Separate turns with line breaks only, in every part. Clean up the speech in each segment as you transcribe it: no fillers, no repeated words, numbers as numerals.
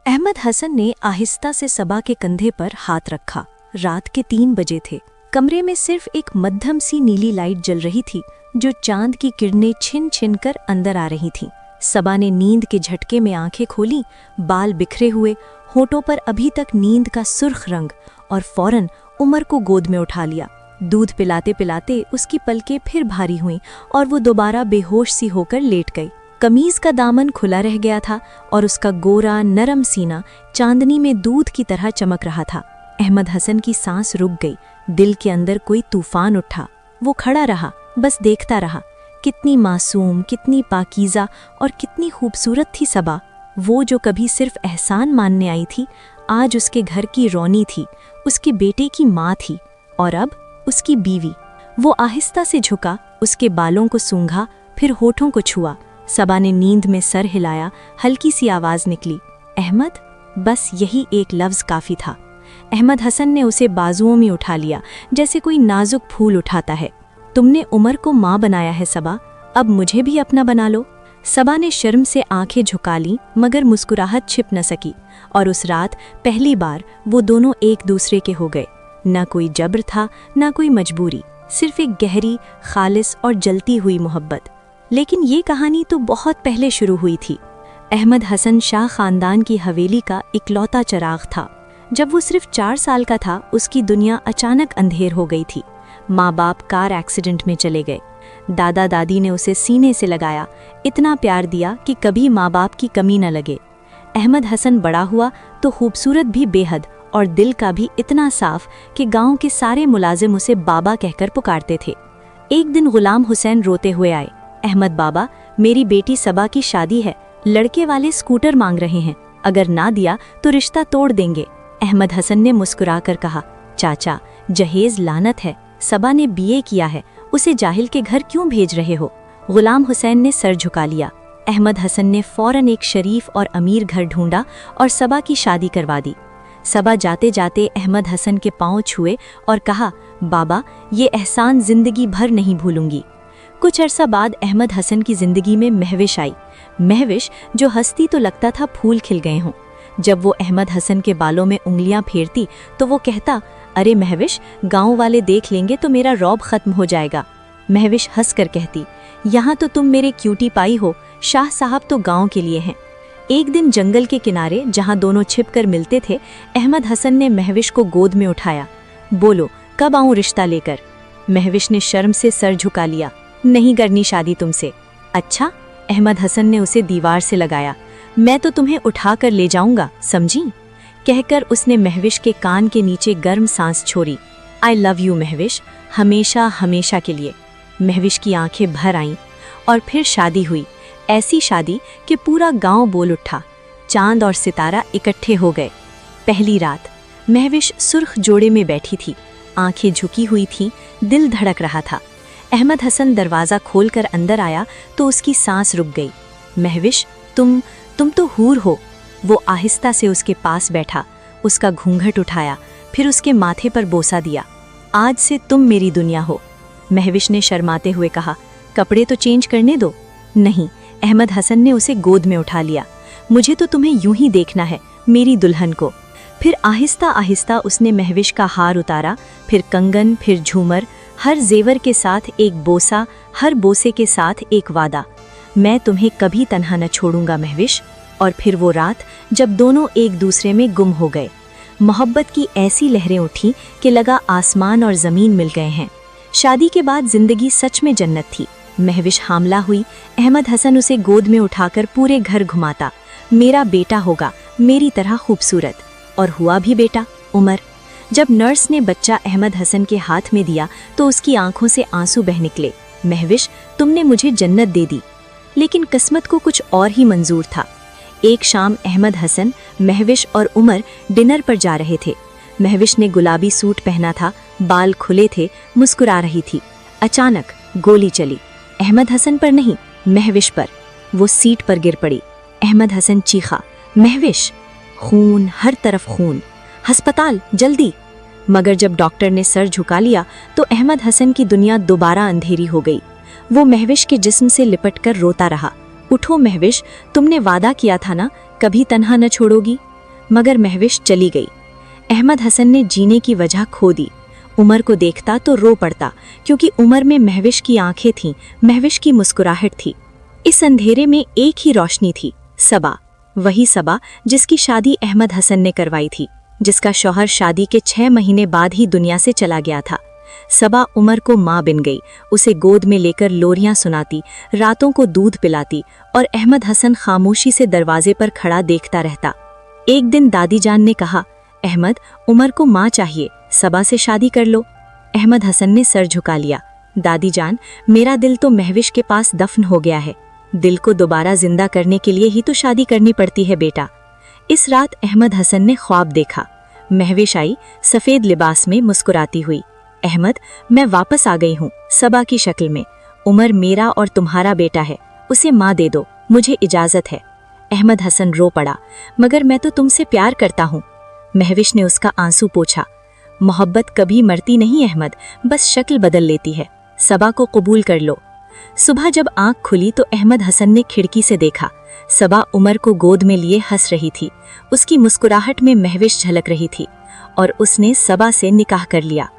अहमद हसन ने आहिस्ता से सबा के कंधे पर हाथ रखा। रात के 3 बजे थे। कमरे में सिर्फ एक मध्यम सी नीली लाइट जल रही थी जो चांद की किरणें छिन छिन कर अंदर आ रही थीं। सबा ने नींद के झटके में आंखें खोली, बाल बिखरे हुए, होठों पर अभी तक नींद का सुर्ख रंग, और फौरन उमर को गोद में उठा लिया। दूध पिलाते पिलाते उसकी पलकें फिर भारी हुईं और वो दोबारा बेहोश सी होकर लेट गई। कमीज का दामन खुला रह गया था और उसका गोरा नरम सीना चांदनी में दूध की तरह चमक रहा था। अहमद हसन की सांस रुक गई। दिल के अंदर कोई तूफान उठा। वो खड़ा रहा, बस देखता रहा। कितनी मासूम, कितनी पाकीज़ा और कितनी खूबसूरत थी सबा। वो जो कभी सिर्फ एहसान मानने आई थी, आज उसके घर की रौनी थी, उसके बेटे की माँ थी और अब उसकी बीवी। वो आहिस्ता से झुका, उसके बालों को सूंघा, फिर होठों को छुआ। सबा ने नींद में सर हिलाया। हल्की सी आवाज़ निकली, अहमद। बस यही एक लफ्ज़ काफ़ी था। अहमद हसन ने उसे बाजुओं में उठा लिया, जैसे कोई नाजुक फूल उठाता है। तुमने उमर को माँ बनाया है सबा, अब मुझे भी अपना बना लो। सबा ने शर्म से आंखें झुका लीं, मगर मुस्कुराहट छिप न सकी। और उस रात पहली बार वो दोनों एक दूसरे के हो गए। न कोई जबर था, न कोई मजबूरी, सिर्फ एक गहरी, खालिस और जलती हुई मोहब्बत। लेकिन ये कहानी तो बहुत पहले शुरू हुई थी। अहमद हसन शाह खानदान की हवेली का इकलौता चिराग था। जब वो सिर्फ 4 साल का था, उसकी दुनिया अचानक अंधेर हो गई थी। माँ बाप कार एक्सीडेंट में चले गए। दादा दादी ने उसे सीने से लगाया, इतना प्यार दिया कि कभी माँ बाप की कमी न लगे। अहमद हसन बड़ा हुआ तो खूबसूरत भी बेहद, और दिल का भी इतना साफ कि गांव के सारे मुलाजिम उसे बाबा कहकर पुकारते थे। एक दिन गुलाम हुसैन रोते हुए आए, अहमद बाबा, मेरी बेटी सबा की शादी है, लड़के वाले स्कूटर मांग रहे हैं, अगर ना दिया तो रिश्ता तोड़ देंगे। अहमद हसन ने मुस्कुराकर कहा, चाचा, जहेज लानत है, सबा ने बीए किया है, उसे जाहिल के घर क्यों भेज रहे हो? गुलाम हुसैन ने सर झुका लिया। अहमद हसन ने फौरन एक शरीफ और अमीर घर ढूंढा और सबा की शादी करवा दी। सबा जाते जाते अहमद हसन के पांव छुए और कहा, बाबा, ये एहसान जिंदगी भर नहीं भूलूंगी। कुछ अरसा बाद अहमद हसन की जिंदगी में महविश आई। महविश जो हंसती तो लगता था फूल खिल गए हों। जब वो अहमद हसन के बालों में उंगलियां फेरती तो वो कहता, अरे महविश, गांव वाले देख लेंगे तो मेरा रौब खत्म हो जाएगा। महविश हंस कर कहती, यहाँ तो तुम मेरे क्यूटी पाई हो, शाह साहब तो गांव के लिए हैं। एक दिन जंगल के किनारे, जहां दोनों छिपकर मिलते थे, अहमद हसन ने महविश को गोद में उठाया। बोलो, कब आऊं रिश्ता लेकर? महविश ने शर्म से सर झुका लिया, नहीं करनी शादी तुमसे। अच्छा? अहमद हसन ने उसे दीवार से लगाया। मैं तो तुम्हें उठा कर ले जाऊंगा, समझी? कहकर उसने महविश के कान के नीचे गर्म सांस छोड़ी। आई लव यू महविश, हमेशा हमेशा के लिए। महविश की आंखें भर आईं और फिर शादी हुई। ऐसी शादी कि पूरा गांव बोल उठा। चांद और सितारा इकट्ठे हो गए। पहली रात महविश सुर्ख जोड़े में बैठी थी, आंखें झुकी हुई थीं, दिल धड़क रहा था। अहमद हसन दरवाज़ा खोलकर अंदर आया तो उसकी सांस रुक गई। महविश, तुम तो हूर हो। वो आहिस्ता से उसके पास बैठा, उसका घूंघट उठाया, फिर उसके माथे पर बोसा दिया। आज से तुम मेरी दुनिया हो। महविश ने शर्माते हुए कहा, कपड़े तो चेंज करने दो। नहीं, अहमद हसन ने उसे गोद में उठा लिया। मुझे तो तुम्हें यूं ही देखना है, मेरी दुल्हन को। फिर आहिस्ता आहिस्ता उसने महविश का हार उतारा, फिर कंगन, फिर झूमर, हर जेवर के साथ एक बोसा, हर बोसे के साथ एक वादा, मैं तुम्हें कभी तन्हा न छोड़ूंगा महविश। और फिर वो रात जब दोनों एक दूसरे में गुम हो गए। मोहब्बत की ऐसी लहरें उठी कि लगा आसमान और ज़मीन मिल गए हैं। शादी के बाद जिंदगी सच में जन्नत थी। महविश हामला हुई। अहमद हसन उसे गोद में उठाकर पूरे घर घुमाता, मेरा बेटा होगा, मेरी तरह खूबसूरत। और हुआ भी बेटा, उमर। जब नर्स ने बच्चा अहमद हसन के हाथ में दिया तो उसकी आंखों से आंसू बह निकले। महविश, तुमने मुझे जन्नत दे दी। लेकिन किस्मत को कुछ और ही मंजूर था। एक शाम अहमद हसन, महविश और उमर डिनर पर जा रहे थे। महविश ने गुलाबी सूट पहना था, बाल खुले थे, मुस्कुरा रही थी। अचानक गोली चली। अहमद हसन पर नहीं, महविश पर। वो सीट पर गिर पड़ी। अहमद हसन चीखा, महविश! खून, हर तरफ खून, अस्पताल जल्दी! मगर जब डॉक्टर ने सर झुका लिया तो अहमद हसन की दुनिया दोबारा अंधेरी हो गई। वो महविश के जिस्म से लिपटकर रोता रहा। उठो महविश, तुमने वादा किया था ना, कभी तन्हा न छोड़ोगी। मगर महविश चली गई। अहमद हसन ने जीने की वजह खो दी। उमर को देखता तो रो पड़ता, क्योंकि उमर में महविश की आंखें थीं, महविश की मुस्कुराहट थी। इस अंधेरे में एक ही रोशनी थी, सबा। वही सबा जिसकी शादी अहमद हसन ने करवाई थी, जिसका शौहर शादी के 6 महीने बाद ही दुनिया से चला गया था। सबा उमर को माँ बन गई, उसे गोद में लेकर लोरियां सुनाती, रातों को दूध पिलाती, और अहमद हसन खामोशी से दरवाजे पर खड़ा देखता रहता। एक दिन दादी जान ने कहा, अहमद, उमर को माँ चाहिए, सबा से शादी कर लो। अहमद हसन ने सर झुका लिया। दादी जान, मेरा दिल तो महविश के पास दफन हो गया है। दिल को दोबारा जिंदा करने के लिए ही तो शादी करनी पड़ती है बेटा। इस रात अहमद हसन ने ख्वाब देखा। महविश आई, सफेद लिबास में, मुस्कुराती हुई। अहमद, मैं वापस आ गई हूँ, सबा की शक्ल में। उमर मेरा और तुम्हारा बेटा है, उसे माँ दे दो, मुझे इजाजत है। अहमद हसन रो पड़ा, मगर मैं तो तुमसे प्यार करता हूँ। महविश ने उसका आंसू पोंछा। मोहब्बत कभी मरती नहीं अहमद, बस शक्ल बदल लेती है। सबा को कबूल कर लो। सुबह जब आंख खुली तो अहमद हसन ने खिड़की से देखा। सबा उमर को गोद में लिए हंस रही थी। उसकी मुस्कुराहट में महविश झलक रही थी, और उसने सबा से निकाह कर लिया।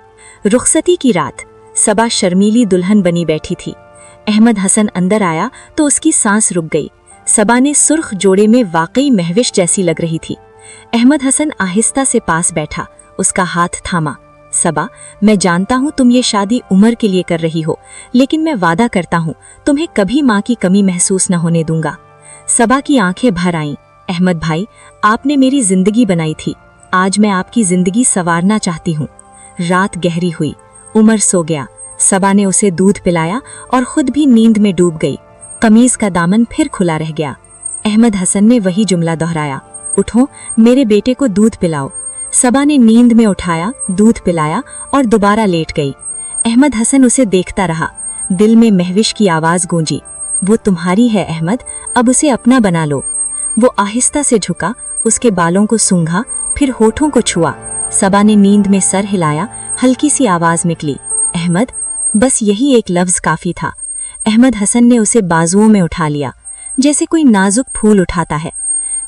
रुखसती की रात, सबा शर्मीली दुल्हन बनी बैठी थी। अहमद हसन अंदर आया तो उसकी सांस रुक गई। सबा ने सुर्ख जोड़े में वाकई महविश जैसी लग रही थी। अहमद हसन आहिस्ता से पास बैठा, उसका हाथ थामा। सबा, मैं जानता हूँ तुम ये शादी उमर के लिए कर रही हो, लेकिन मैं वादा करता हूँ तुम्हें कभी माँ की कमी महसूस न होने दूंगा। सबा की आंखें भर आईं। अहमद भाई, आपने मेरी जिंदगी बनाई थी, आज मैं आपकी जिंदगी संवारना चाहती हूँ। रात गहरी हुई, उमर सो गया। सबा ने उसे दूध पिलाया और खुद भी नींद में डूब गई। कमीज का दामन फिर खुला रह गया। अहमद हसन ने वही जुमला दोहराया, उठो, मेरे बेटे को दूध पिलाओ। सबा ने नींद में उठाया, दूध पिलाया और दोबारा लेट गई। अहमद हसन उसे देखता रहा। दिल में महविश की आवाज गूंजी, वो तुम्हारी है अहमद, अब उसे अपना बना लो। वो आहिस्ता से झुका, उसके बालों को सूंघा, फिर होठों को छुआ। सबा ने नींद में सर हिलाया, हल्की सी आवाज निकली, अहमद। बस यही एक लफ्ज काफी था। अहमद हसन ने उसे बाजुओं में उठा लिया, जैसे कोई नाजुक फूल उठाता है।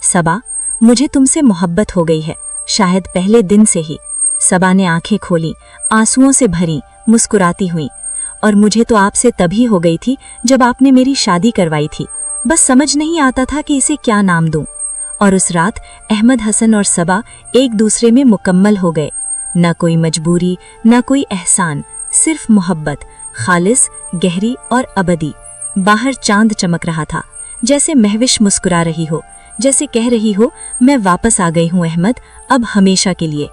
सबा, मुझे तुमसे मोहब्बत हो गई है, शायद पहले दिन से ही। सबा ने आंखें खोली, आंसुओं से भरी, मुस्कुराती हुई। और मुझे तो आपसे तभी हो गई थी जब आपने मेरी शादी करवाई थी, बस समझ नहीं आता था कि इसे क्या नाम दूं। और उस रात अहमद हसन और सबा एक दूसरे में मुकम्मल हो गए। न कोई मजबूरी, न कोई एहसान, सिर्फ मोहब्बत, खालिस, गहरी और अबदी। बाहर चांद चमक रहा था, जैसे महविश मुस्कुरा रही हो, जैसे कह रही हो, मैं वापस आ गई हूँ अहमद, अब हमेशा के लिए।